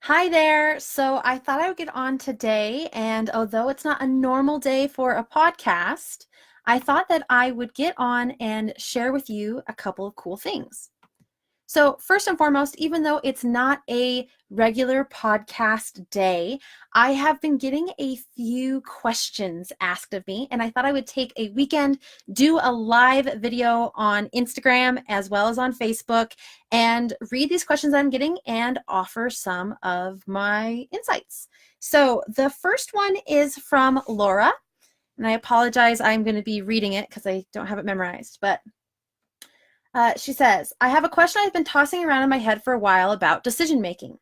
Hi there. So I thought I would get on today, and although it's not a normal day for a podcast, I thought that I would get on and share with you a couple of cool things. So, first and foremost, even though it's not a regular podcast day, I have been getting a few questions asked of me, and I thought I would take a weekend, do a live video on Instagram as well as on Facebook, and read these questions I'm getting and offer some of my insights. So, the first one is from Laura, and I apologize, I'm going to be reading it because I don't have it memorized, but she says, I have a question I've been tossing around in my head for a while about decision making.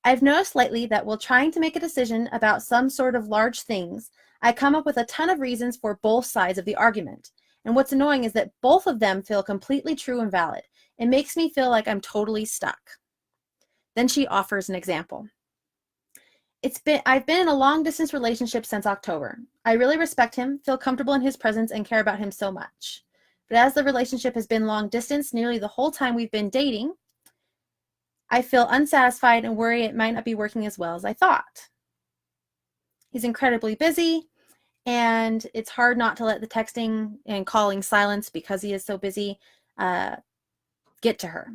I've noticed lately that while trying to make a decision about some sort of large things, I come up with a ton of reasons for both sides of the argument. And what's annoying is that both of them feel completely true and valid. It makes me feel like I'm totally stuck. Then she offers an example. I've been in a long distance relationship since October. I really respect him, feel comfortable in his presence, and care about him so much. But as the relationship has been long distance nearly the whole time we've been dating, I feel unsatisfied and worry it might not be working as well as I thought. He's incredibly busy, and it's hard not to let the texting and calling silence because he is so busy get to her.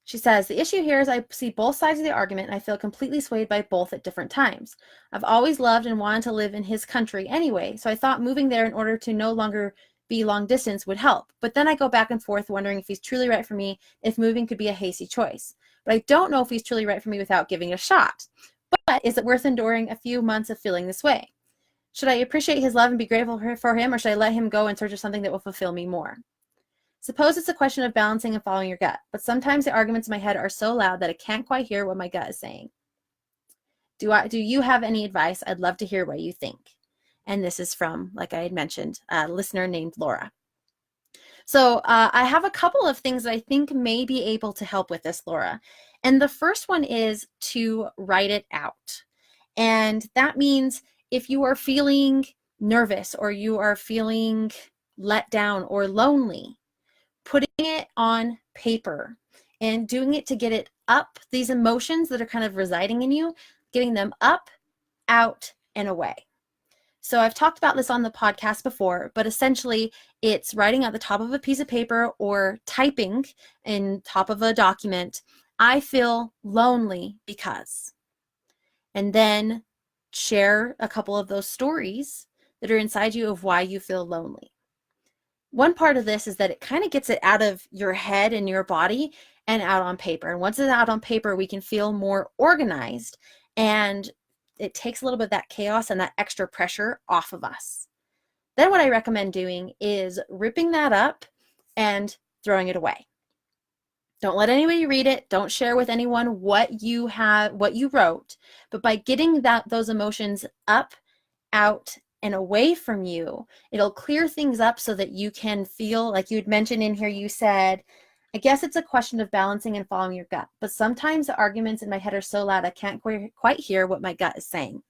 She says, the issue here is I see both sides of the argument and I feel completely swayed by both at different times. I've always loved and wanted to live in his country anyway, so I thought moving there in order to no longer be long distance would help. But then I go back and forth wondering if he's truly right for me, if moving could be a hasty choice. But I don't know if he's truly right for me without giving it a shot. But is it worth enduring a few months of feeling this way? Should I appreciate his love and be grateful for him, or should I let him go in search of something that will fulfill me more? Suppose it's a question of balancing and following your gut, but sometimes the arguments in my head are so loud that I can't quite hear what my gut is saying. Do you have any advice? I'd love to hear what you think. And this is from, like I had mentioned, a listener named Laura. So I have a couple of things that I think may be able to help with this, Laura. And the first one is to write it out. And that means if you are feeling nervous or you are feeling let down or lonely, putting it on paper and doing it to get it up, these emotions that are kind of residing in you, getting them up, out, and away. So I've talked about this on the podcast before, but essentially it's writing at the top of a piece of paper or typing in top of a document, I feel lonely because, and then share a couple of those stories that are inside you of why you feel lonely. One part of this is that it kind of gets it out of your head and your body and out on paper. And once it's out on paper, we can feel more organized, and it takes a little bit of that chaos and that extra pressure off of us. Then what I recommend doing is ripping that up and throwing it away. Don't let anybody read it. Don't share with anyone what you wrote. But by getting those emotions up, out, and away from you, it'll clear things up so that you can feel like you had mentioned in here. You said, I guess it's a question of balancing and following your gut. But sometimes the arguments in my head are so loud I can't quite hear what my gut is saying.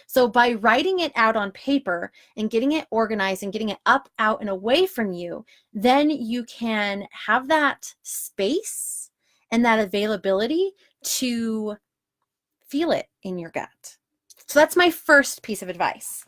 So by writing it out on paper and getting it organized and getting it up, out, and away from you, then you can have that space and that availability to feel it in your gut. So that's my first piece of advice.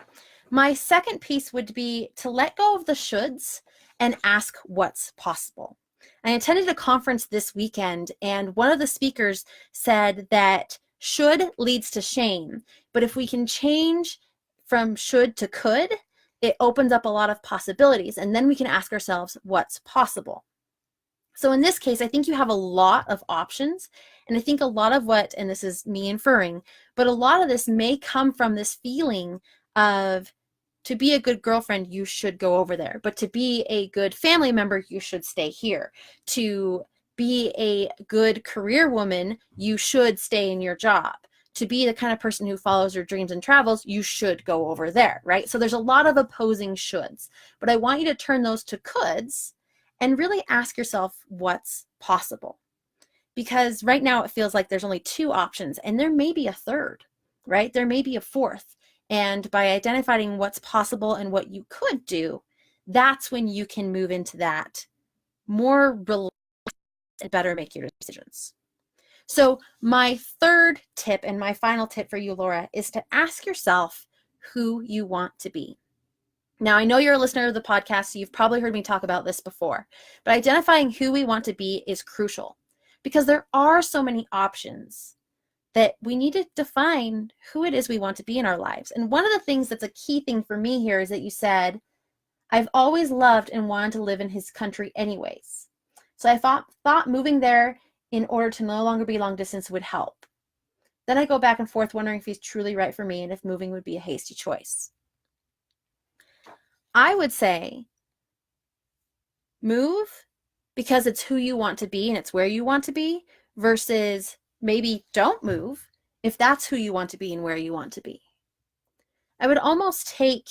My second piece would be to let go of the shoulds and ask what's possible. I attended a conference this weekend, and one of the speakers said that should leads to shame, but if we can change from should to could, it opens up a lot of possibilities, and then we can ask ourselves what's possible. So in this case, I think you have a lot of options, and I think a lot of what, and this is me inferring, but a lot of this may come from this feeling of, to be a good girlfriend, you should go over there. But to be a good family member, you should stay here. To be a good career woman, you should stay in your job. To be the kind of person who follows your dreams and travels, you should go over there, right? So there's a lot of opposing shoulds. But I want you to turn those to coulds and really ask yourself what's possible. Because right now it feels like there's only two options, and there may be a third, right? There may be a fourth. And by identifying what's possible and what you could do, that's when you can move into that more relaxed and better make your decisions. So my third tip and my final tip for you, Laura, is to ask yourself who you want to be. Now, I know you're a listener of the podcast, so you've probably heard me talk about this before, but identifying who we want to be is crucial because there are so many options that we need to define who it is we want to be in our lives. And one of the things that's a key thing for me here is that you said, I've always loved and wanted to live in his country anyways. So I thought moving there in order to no longer be long distance would help. Then I go back and forth wondering if he's truly right for me and if moving would be a hasty choice. I would say move because it's who you want to be and it's where you want to be, versus maybe don't move if that's who you want to be and where you want to be. I would almost take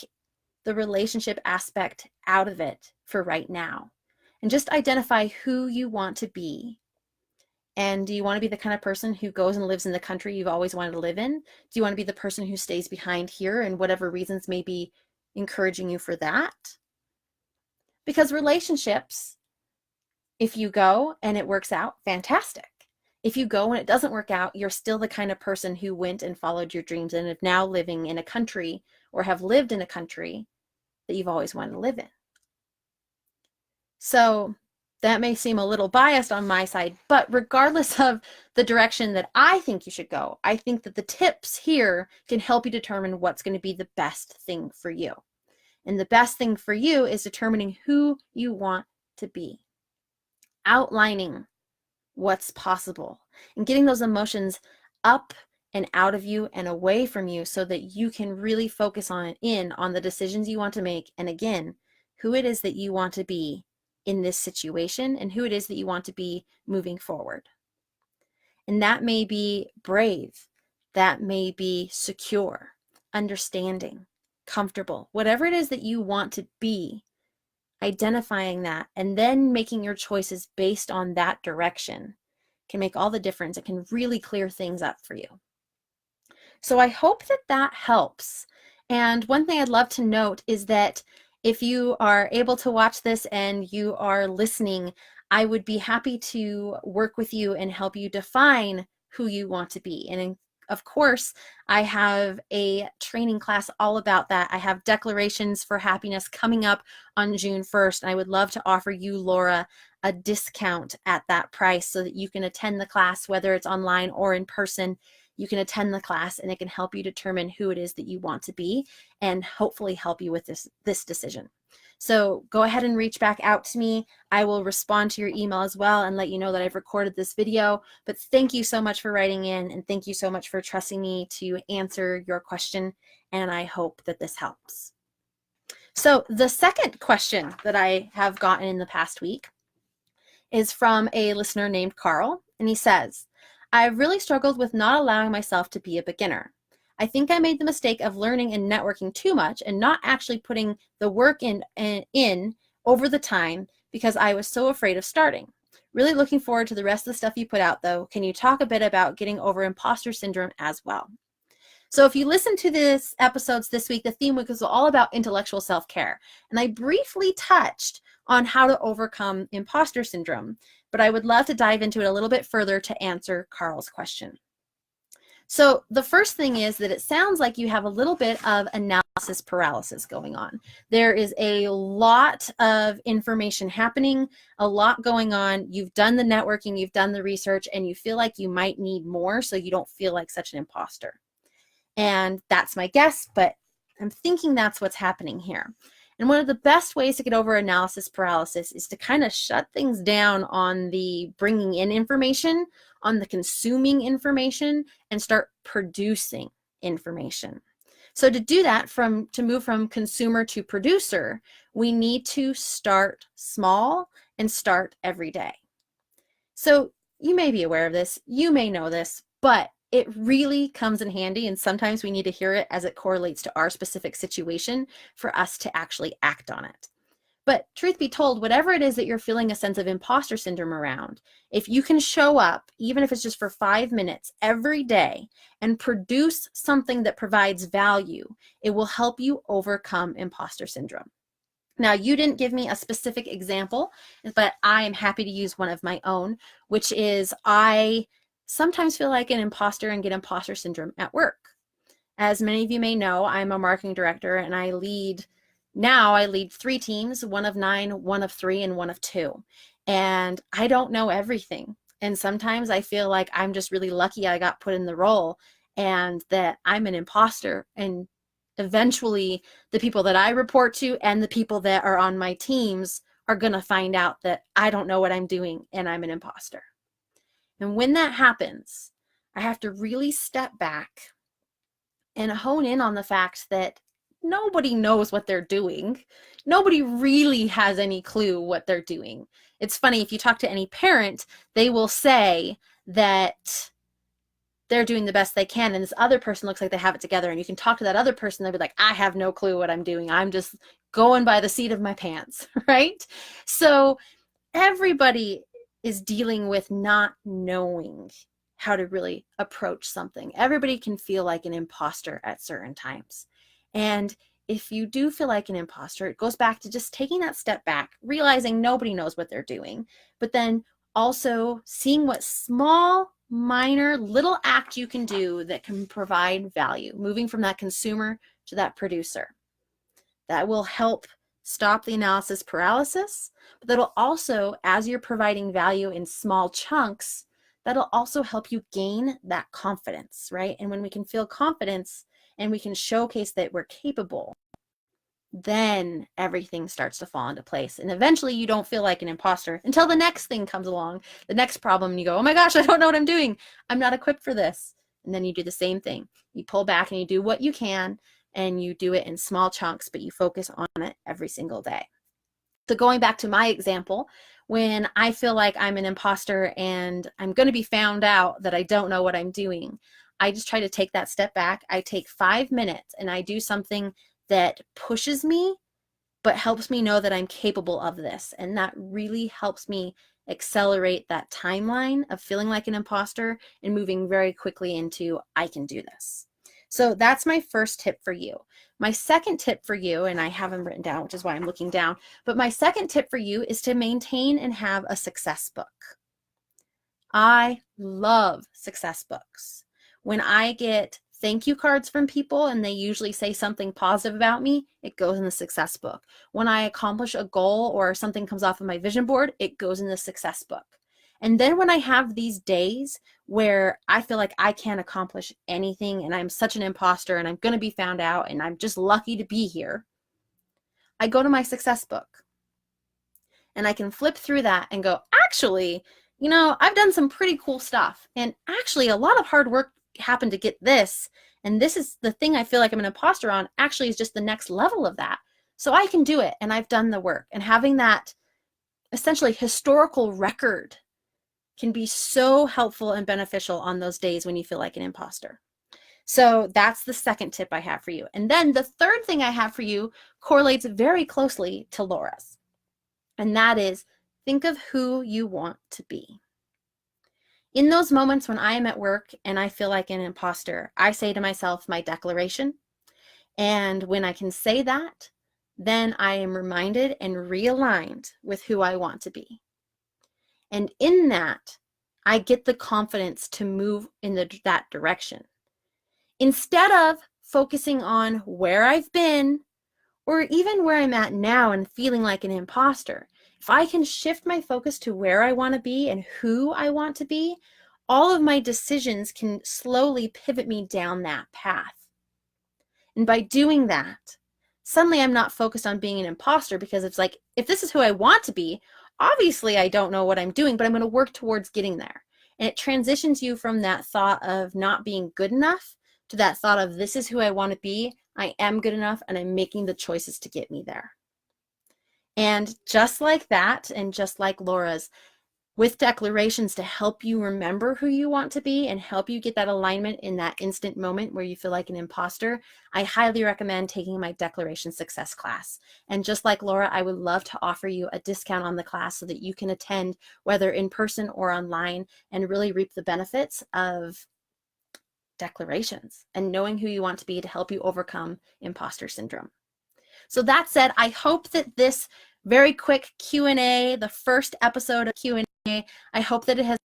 the relationship aspect out of it for right now and just identify who you want to be. And do you want to be the kind of person who goes and lives in the country you've always wanted to live in? Do you want to be the person who stays behind here and whatever reasons may be encouraging you for that? Because relationships, if you go and it works out, fantastic. If you go and it doesn't work out, you're still the kind of person who went and followed your dreams and is now living in a country or have lived in a country that you've always wanted to live in. So that may seem a little biased on my side, but regardless of the direction that I think you should go, I think that the tips here can help you determine what's going to be the best thing for you. And the best thing for you is determining who you want to be, outlining what's possible, and getting those emotions up and out of you and away from you so that you can really focus on the decisions you want to make. And again, who it is that you want to be in this situation and who it is that you want to be moving forward. And that may be brave, that may be secure, understanding, comfortable, whatever it is that you want to be, identifying that and then making your choices based on that direction can make all the difference. It can really clear things up for you. So I hope that that helps. And one thing I'd love to note is that if you are able to watch this and you are listening, I would be happy to work with you and help you define who you want to be. And of course, I have a training class all about that. I have Declarations for Happiness coming up on June 1st, and I would love to offer you, Laura, a discount at that price so that you can attend the class, whether it's online or in person. You can attend the class and it can help you determine who it is that you want to be and hopefully help you with this decision. So go ahead and reach back out to me. I will respond to your email as well and let you know that I've recorded this video. But thank you so much for writing in, and thank you so much for trusting me to answer your question. And I hope that this helps. So the second question that I have gotten in the past week is from a listener named Carl. And he says, I've really struggled with not allowing myself to be a beginner. I think I made the mistake of learning and networking too much and not actually putting the work in over the time because I was so afraid of starting. Really looking forward to the rest of the stuff you put out, though. Can you talk a bit about getting over imposter syndrome as well? So if you listen to this episodes this week, the theme week was all about intellectual self-care. And I briefly touched on how to overcome imposter syndrome, but I would love to dive into it a little bit further to answer Carl's question. So the first thing is that it sounds like you have a little bit of analysis paralysis going on. There is a lot of information happening, a lot going on. You've done the networking, you've done the research, and you feel like you might need more so you don't feel like such an imposter. And that's my guess, but I'm thinking that's what's happening here. And one of the best ways to get over analysis paralysis is to kind of shut things down on the bringing in information, on the consuming information, and start producing information. So to do that, to move from consumer to producer, we need to start small and start every day. So you may be aware of this, you may know this, but it really comes in handy, and sometimes we need to hear it as it correlates to our specific situation for us to actually act on it. But truth be told, whatever it is that you're feeling a sense of imposter syndrome around, if you can show up, even if it's just for 5 minutes every day, and produce something that provides value, it will help you overcome imposter syndrome. Now, you didn't give me a specific example, but I am happy to use one of my own, which is I sometimes feel like an imposter and get imposter syndrome at work. As many of you may know, I'm a marketing director and I lead 3 teams, one of 9, one of 3, and one of 2. And I don't know everything. And sometimes I feel like I'm just really lucky I got put in the role and that I'm an imposter. And eventually the people that I report to and the people that are on my teams are going to find out that I don't know what I'm doing and I'm an imposter. And when that happens, I have to really step back and hone in on the fact that nobody knows what they're doing. Nobody really has any clue what they're doing. It's funny, if you talk to any parent, they will say that they're doing the best they can, and this other person looks like they have it together, and you can talk to that other person, they'll be like, I have no clue what I'm doing. I'm just going by the seat of my pants, right? So everybody is dealing with not knowing how to really approach something. Everybody can feel like an imposter at certain times. And if you do feel like an imposter, it goes back to just taking that step back, realizing nobody knows what they're doing, but then also seeing what small, minor, little act you can do that can provide value, moving from that consumer to that producer. That will help stop the analysis paralysis, but that'll also, as you're providing value in small chunks, that'll also help you gain that confidence, right? And when we can feel confidence and we can showcase that we're capable, then everything starts to fall into place. And eventually you don't feel like an imposter until the next thing comes along, the next problem, and you go, oh my gosh, I don't know what I'm doing. I'm not equipped for this. And then you do the same thing. You pull back and you do what you can, and you do it in small chunks, but you focus on it every single day. So going back to my example, when I feel like I'm an imposter and I'm going to be found out that I don't know what I'm doing, I just try to take that step back. I take 5 minutes and I do something that pushes me, but helps me know that I'm capable of this. And that really helps me accelerate that timeline of feeling like an imposter and moving very quickly into, I can do this. So that's my first tip for you. My second tip for you, and I have them written down, which is why I'm looking down, but my second tip for you is to maintain and have a success book. I love success books. When I get thank you cards from people and they usually say something positive about me, it goes in the success book. When I accomplish a goal or something comes off of my vision board, it goes in the success book. And then when I have these days where I feel like I can't accomplish anything and I'm such an imposter and I'm going to be found out and I'm just lucky to be here, I go to my success book and I can flip through that and go, actually, I've done some pretty cool stuff. And actually, a lot of hard work happened to get this. And this is the thing I feel like I'm an imposter on, actually is just the next level of that. So I can do it and I've done the work. And having that essentially historical record can be so helpful and beneficial on those days when you feel like an imposter. So that's the second tip I have for you. And then the third thing I have for you correlates very closely to Laura's. And that is, think of who you want to be. In those moments when I am at work and I feel like an imposter, I say to myself my declaration. And when I can say that, then I am reminded and realigned with who I want to be. And in that, I get the confidence to move in that direction. Instead of focusing on where I've been or even where I'm at now and feeling like an imposter, if I can shift my focus to where I want to be and who I want to be, all of my decisions can slowly pivot me down that path. And by doing that, suddenly I'm not focused on being an imposter, because it's like, if this is who I want to be, obviously I don't know what I'm doing, but I'm going to work towards getting there. And it transitions you from that thought of not being good enough to that thought of, this is who I want to be, I am good enough, and I'm making the choices to get me there. And just like that, and just like Laura's, with declarations to help you remember who you want to be and help you get that alignment in that instant moment where you feel like an imposter, I highly recommend taking my Declaration Success class. And just like Laura, I would love to offer you a discount on the class so that you can attend, whether in person or online, and really reap the benefits of declarations and knowing who you want to be to help you overcome imposter syndrome. So that said, I hope that this very quick Q&A, the first episode of Q&A, I hope that it has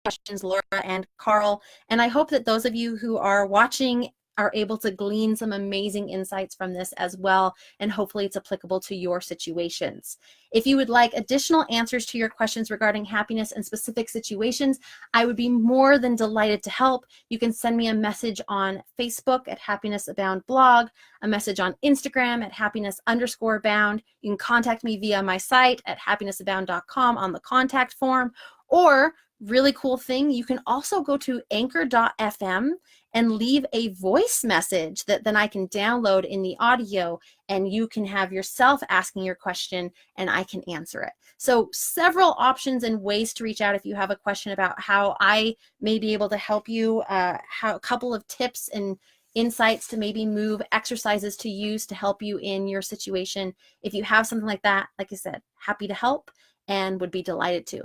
questions, Laura and Carl. And I hope that those of you who are watching are able to glean some amazing insights from this as well, and hopefully it's applicable to your situations. If you would like additional answers to your questions regarding happiness in specific situations, I would be more than delighted to help. You can send me a message on Facebook at Happiness Abound Blog, a message on Instagram at happiness_bound. You can contact me via my site at happinessabound.com on the contact form, or really cool thing, you can also go to anchor.fm and leave a voice message that then I can download in the audio, and you can have yourself asking your question and I can answer it. So several options and ways to reach out if you have a question about how I may be able to help you, how a couple of tips and insights to maybe move, exercises to use to help you in your situation. If you have something like that, like I said, happy to help and would be delighted to.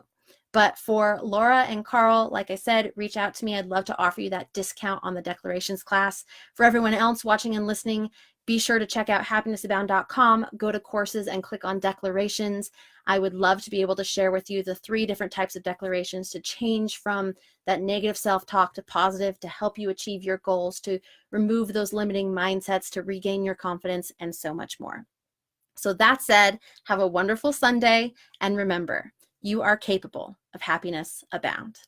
But for Laura and Carl, like I said, reach out to me. I'd love to offer you that discount on the declarations class. For everyone else watching and listening, be sure to check out happinessabound.com, go to courses and click on declarations. I would love to be able to share with you the 3 different types of declarations to change from that negative self-talk to positive, to help you achieve your goals, to remove those limiting mindsets, to regain your confidence, and so much more. So that said, have a wonderful Sunday, and remember, you are capable of happiness abound.